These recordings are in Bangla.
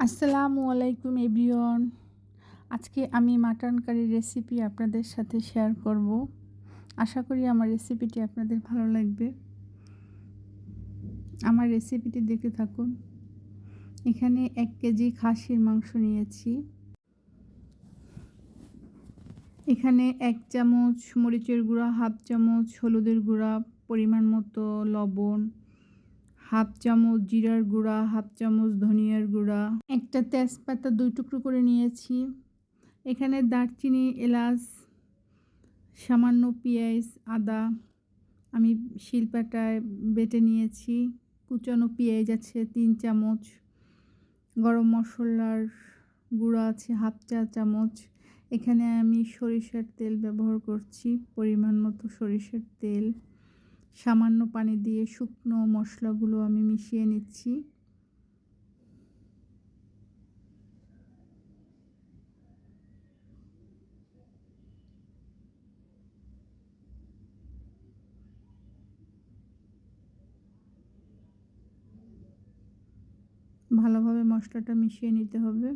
আসসালামু আলাইকুম এভরিওয়ান। আজকে আমি মাটন কারির রেসিপি আপনাদের সাথে শেয়ার করব। আশা করি আমার রেসিপিটি আপনাদের ভালো লাগবে। আমার রেসিপিটি দেখতে থাকুন। এখানে 1 কেজি খাসির মাংস নিয়েছি। এখানে 1 চামচ মরিচের গুঁড়া, 1/2 চামচ হলুদের গুঁড়া, পরিমাণ মতো লবণ, 1/2 চামচ জিরার গুঁড়া, 1/2 চামচ ধনিয়ার গুঁড়া, একটা তেজপাতা 2 টুকরো করে নিয়েছি। এখানে দারচিনি, এলাচ, সামান্য পেঁয়াজ, আদা আমি শিলপাটায় বেটে নিয়েছি। কুচানো পেঁয়াজ আছে 3 চামচ, গরম মশলার গুঁড়া আছে 1/2 চা চামচ। এখানে আমি সরিষার তেল ব্যবহার করছি, পরিমাণ মতো সরিষার তেল। সামান্য পানি দিয়ে শুকনো মশলাগুলো আমি মিশিয়ে নিচ্ছি। ভালোভাবে মশলাটা মিশিয়ে নিতে হবে।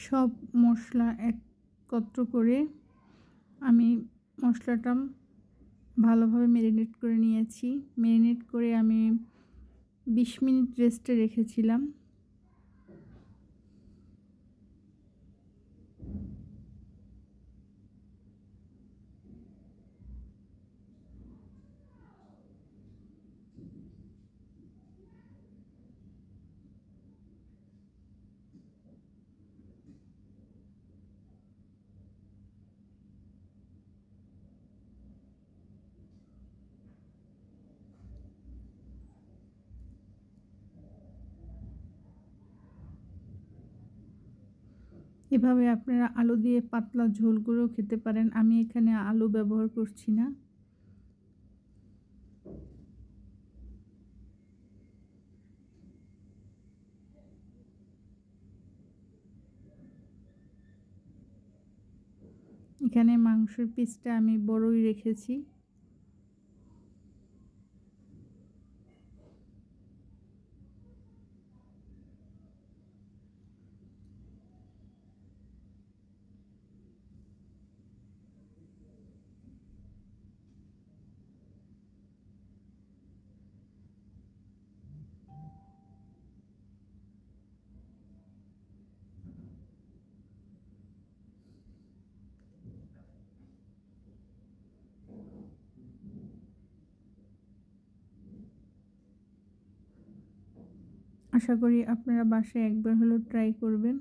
সব মশলা একত্র করে আমি মশলাটা ভালোভাবে ম্যারিনেট করে নিয়েছি। ম্যারিনেট করে আমি 20 মিনিট রেস্টে রেখেছিলাম। এভাবে আপনারা আলু দিয়ে পাতলা ঝোল করেও খেতে পারেন। আমি এখানে আলু ব্যবহার করছি না। এখানে মাংসের পিসটা আমি বড়ই রেখেছি। আশা করি আপনারা বাসায় একবার হলেও ট্রাই করবেন।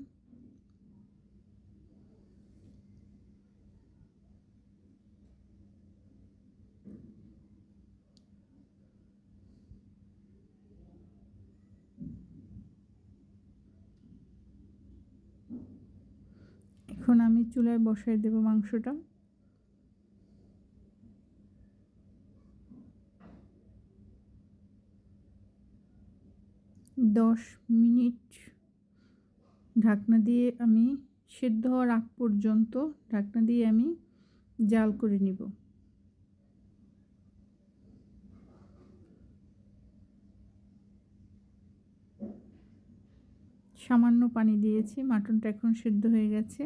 এখন আমি চুলায় বসায় দেব মাংসটা। 10 মিনিট ঢাকনা দিয়ে আমি সেদ্ধ হওয়ার আগ পর্যন্ত ঢাকনা দিয়ে আমি জাল করে নিব। সামান্য পানি দিয়েছি, মাটনটা এখন সেদ্ধ হয়ে গেছে।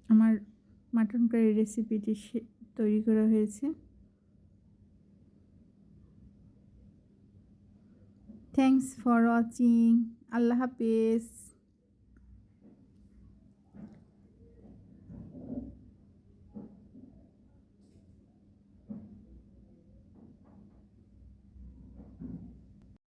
আমার মাটন কারি রেসিপিটি তৈরি করা হয়েছে। Thanks for watching. আল্লাহ হাফেজ।